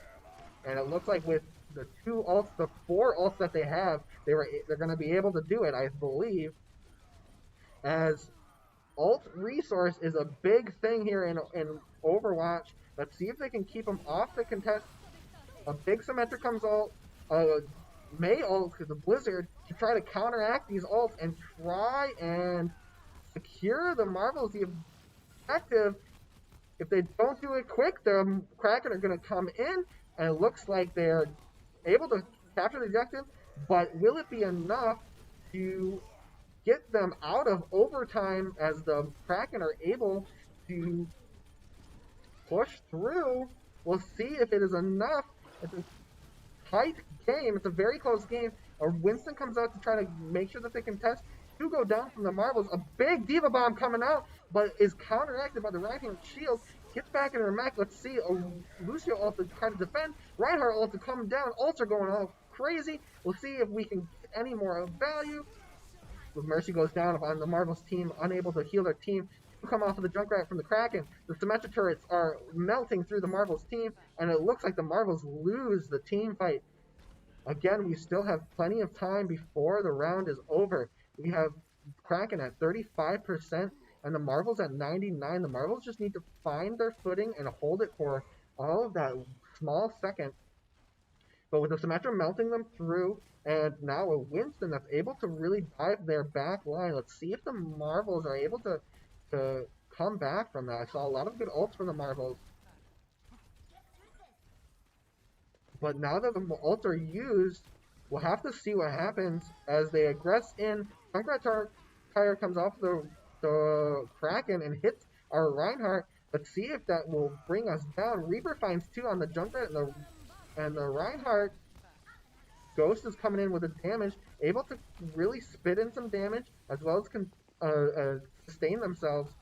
And it looks like with the 2 ults, the 4 ults that they have, they're going to be able to do it, I believe. As ult resource is a big thing here in Overwatch. Let's see if they can keep them off the contest. A big Symmetra comes ult, Mei ult, the Blizzard, to try to counteract these ults and try and secure the Marvels the objective. If they don't do it quick, the Kraken are going to come in, and it looks like they're able to capture the objective. but will it be enough to get them out of overtime as the Kraken are able to push through? We'll see if it is enough. It's a tight game. It's a very close game. Winston comes out to try to make sure that they contest. Two go down from the marbles. A big diva bomb coming out, but is counteracted by the right-hand shield. Gets back in her mech. Let's see. Lucio ult to try to defend. Reinhardt ult to come down. Ults are going all crazy. We'll see if we can get any more value. Mercy goes down on the Marvel's team, unable to heal their team. Come off of the Junkrat from the Kraken. The Symmetra turrets are melting through the Marvel's team, and it looks like the Marvels lose the team fight. Again, we still have plenty of time before the round is over. We have Kraken at 35% and the Marvels at 99%. The Marvels just need to find their footing and hold it for all of that small second. But with the Symmetra melting them through, and now a Winston that's able to really dive their back line. Let's see if the Marvels are able to come back from that. I saw a lot of good ults from the Marvels. But now that the ults are used, we'll have to see what happens as they aggress in. Junkrat Tire comes off the Kraken and hits our Reinhardt. Let's see if that will bring us down. Reaper finds two on the Junkrat and the Reinhardt. Ghost is coming in with the damage, able to really spit in some damage as well as sustain themselves.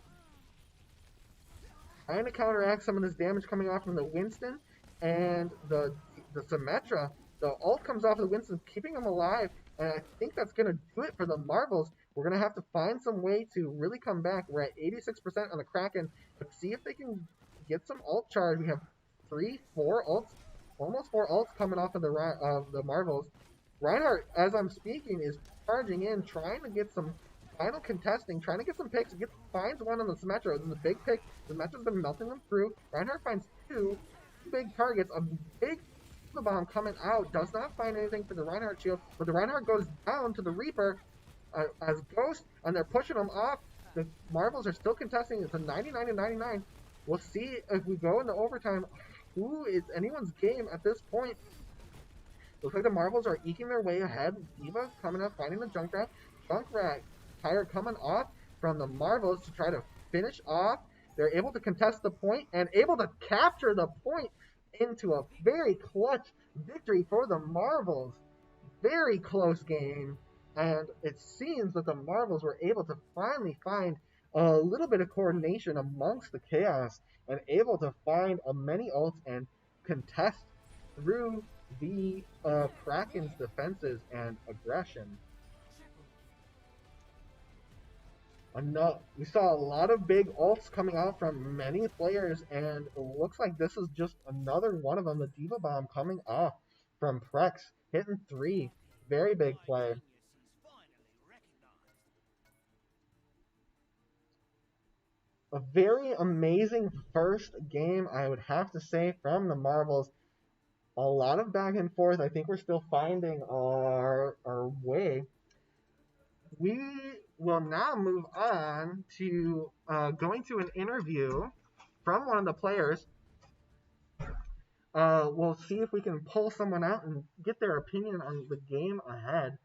Trying to counteract some of this damage coming off from the Winston and the Symmetra. The ult comes off of the Winston, keeping them alive, and I think that's going to do it for the Marvels. We're going to have to find some way to really come back. We're at 86% on the Kraken. Let's see if they can get some ult charge. We have 4 ults. Almost 4 ults coming off of the Marvels. Reinhardt, as I'm speaking, is charging in, trying to get some final contesting, trying to get some picks. Finds one on the Symmetra. This is a big pick. The Symmetra's been melting them through. Reinhardt finds two big targets. A big bomb coming out. Does not find anything for the Reinhardt shield, but the Reinhardt goes down to the Reaper as Ghost, and they're pushing them off. The Marvels are still contesting. It's a 99-99. We'll see if we go into overtime. Who is anyone's game at this point? Looks like the Marvels are eking their way ahead. Eva coming up, finding the Junkrat. Junkrat Tire coming off from the Marvels to try to finish off. They're able to contest the point and able to capture the point into a very clutch victory for the Marvels. Very close game, and it seems that the Marvels were able to finally find a little bit of coordination amongst the chaos and able to find many ults and contest through the Kraken's defenses and aggression. We saw a lot of big ults coming out from many players, and it looks like this is just another one of them. The Diva Bomb coming off from Prex, hitting 3. Very big play. A very amazing first game, I would have to say, from the Marvels. A lot of back and forth. I think we're still finding our way. We will now move on to going to an interview from one of the players. We'll see if we can pull someone out and get their opinion on the game ahead.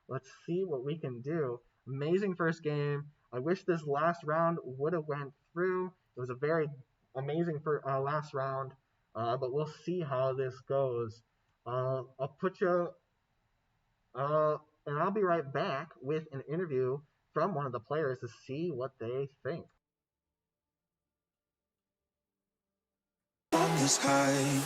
Let's see what we can do. Amazing first game. I wish this last round would have went through. It was a very amazing last round, but we'll see how this goes. I'll put you, and I'll be right back with an interview from one of the players to see what they think. On this high.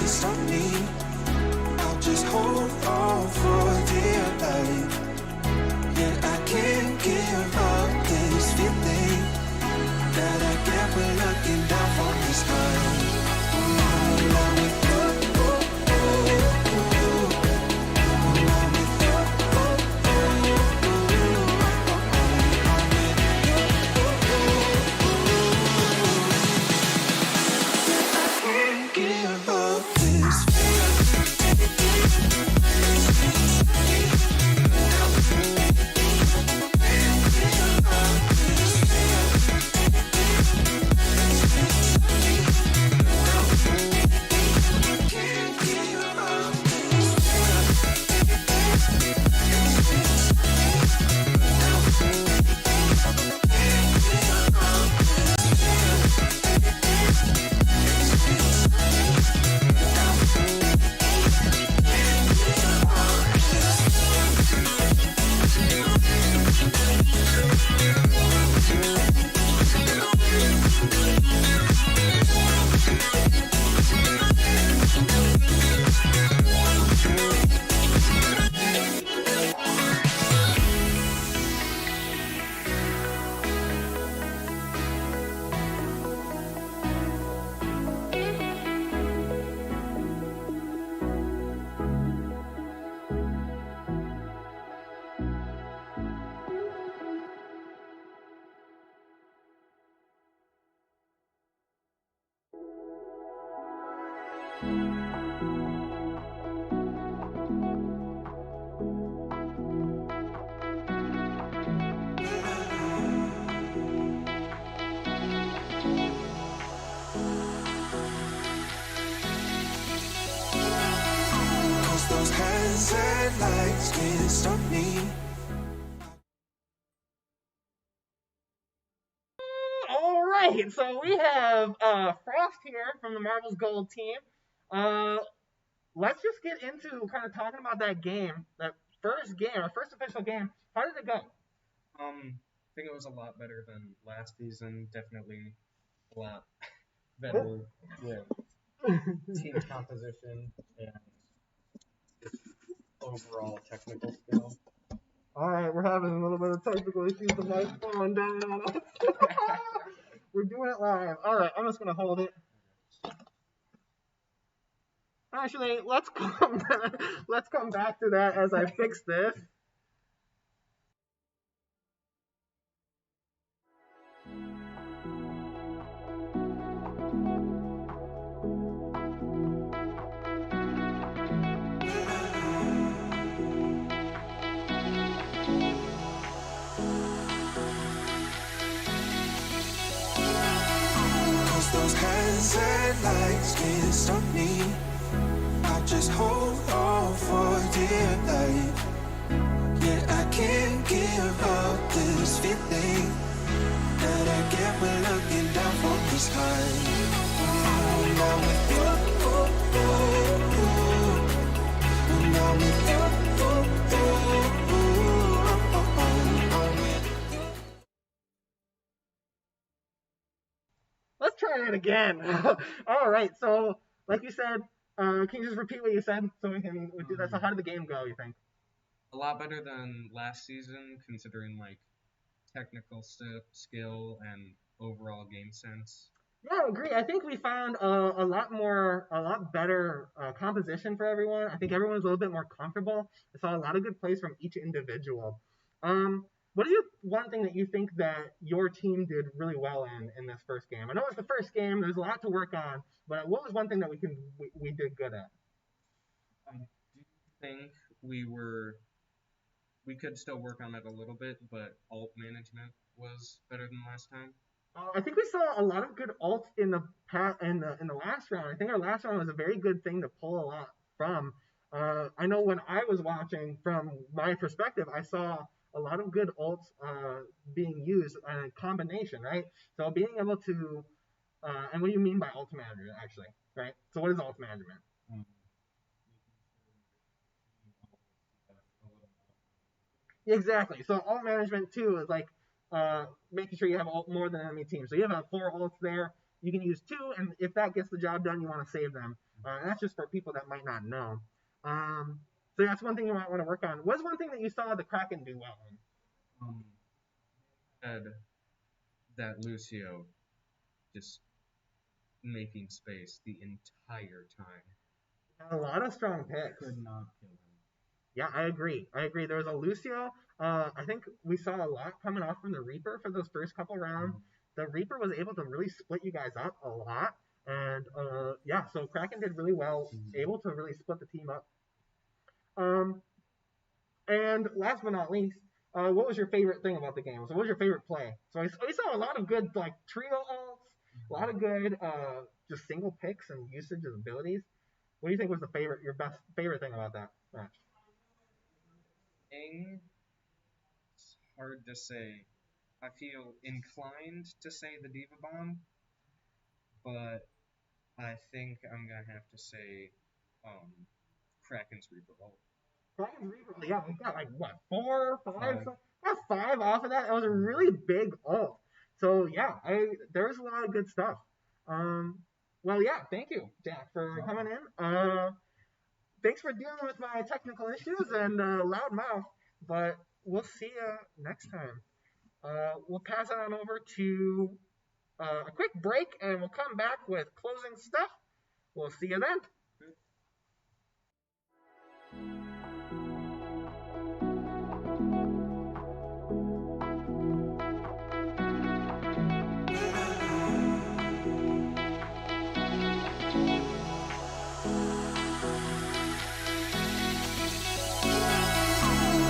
can't stop me. I'll just hold on for dear life. Yeah, I can't give up this feeling that I get when looking down from the sky. I'm with you. Give up this those hands and lights can't stop me. All right, so we have Frost here from the Marvel's Gold team. Let's just get into kind of talking about that game, that first game, our first official game. How did it go? I think it was a lot better than last season. Definitely a lot better with team composition and overall technical skill. All right, we're having a little bit of technical issues. The mic's falling down on us. We're doing it live. All right, I'm just gonna hold it. Actually, let's come back to that as I fix this. Those hands and lights can't stop me. I'll just hold on for dear life. Yeah, I can't give up this feeling that I get when looking down from the sky. I'm with you. I'm with you. Let's try it again. All right, so like you said, can you just repeat what you said so we do that? So how did the game go, you think? A lot better than last season, considering like technical skill and overall game sense. Yeah, I agree. I think we found a lot better composition for everyone. I think everyone's a little bit more comfortable. I saw a lot of good plays from each individual. What is one thing that you think that your team did really well in this first game? I know it's the first game. There's a lot to work on, but what was one thing that we did good at? I do think we could still work on that a little bit, but alt management was better than last time. I think we saw a lot of good ults in the last round. I think our last round was a very good thing to pull a lot from. I know when I was watching from my perspective, I saw a lot of good ults being used in a combination, right? So being able to, and what do you mean by ult management, actually, right? So what is ult management? Exactly. So ult management too is like making sure you have ult more than enemy team. So you have 4 ults there. You can use 2, and if that gets the job done, you want to save them. And that's just for people that might not know. So that's one thing you might want to work on. What's one thing that you saw the Kraken do well in? Um, had that Lucio just making space the entire time. A lot of strong picks. Could not kill him. Yeah, I agree. There was a Lucio. I think we saw a lot coming off from the Reaper for those first couple rounds. The Reaper was able to really split you guys up a lot. And yeah, so Kraken did really well, able to really split the team up. And last but not least, what was your favorite thing about the game? So what was your favorite play? So we saw a lot of good like trio ults, a lot of good just single picks and usage of abilities. What do you think was your best favorite thing about that match? It's hard to say. I feel inclined to say the Diva Bomb, but I think I'm gonna have to say Kraken's Reaper Bolt. Kraken's Reaper, yeah, we got like what 4, 5, got 5 off of that. It was a really big ult. So yeah, there was a lot of good stuff. Well, yeah, thank you, Jack, for coming in. Thanks for dealing with my technical issues and loud mouth, but we'll see you next time. We'll pass it on over to a quick break and we'll come back with closing stuff. We'll see you then.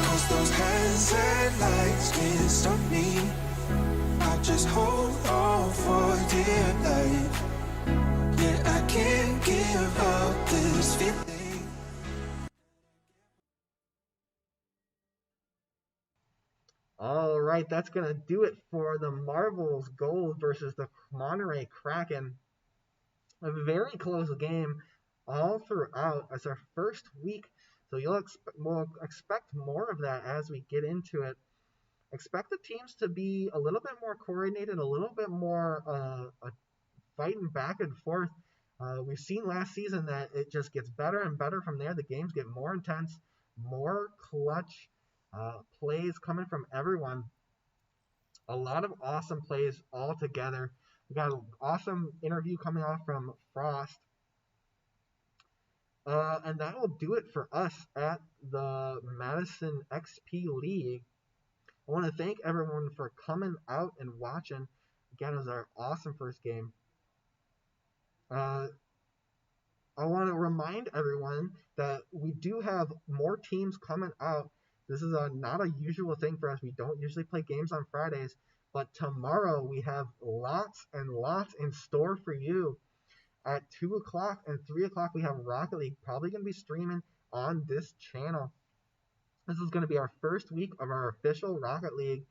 Cause those hands and lights can't stop me. I just hold on for dear life. Yeah, I can't give up this feeling. All right, that's going to do it for the Marvels Gold versus the Monterey Kraken. A very close game all throughout. It's our first week, so we'll expect more of that as we get into it. Expect the teams to be a little bit more coordinated, a little bit more fighting back and forth. We've seen last season that it just gets better and better from there. The games get more intense, more clutch plays coming from everyone. A lot of awesome plays all together. We got an awesome interview coming off from Frost. And that will do it for us at the Madison XP League. I want to thank everyone for coming out and watching. Again, it was our awesome first game. I want to remind everyone that we do have more teams coming out. This is not a usual thing for us. We don't usually play games on Fridays, but tomorrow we have lots and lots in store for you. At 2 o'clock and 3 o'clock, we have Rocket League, probably going to be streaming on this channel. This is going to be our first week of our official Rocket League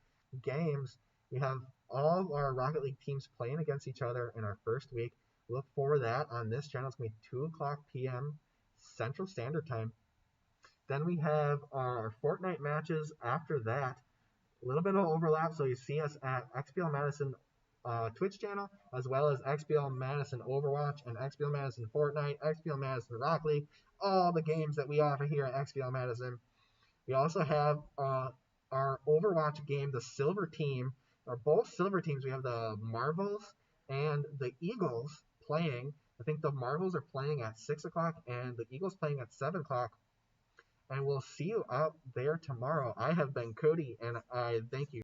games. We have all of our Rocket League teams playing against each other in our first week. Look for that on this channel. It's going to be 2 o'clock p.m. Central Standard Time. Then we have our Fortnite matches after that. A little bit of overlap, so you see us at XPL Madison Twitch channel, as well as XPL Madison Overwatch and XPL Madison Fortnite, XPL Madison Rock League, all the games that we offer here at XPL Madison. We also have our Overwatch game, the Silver Team, or both Silver Teams. We have the Marvels and the Eagles playing. I think the Marvels are playing at 6 o'clock and the Eagles playing at 7 o'clock. And we'll see you out there tomorrow. I have been Cody, and I thank you.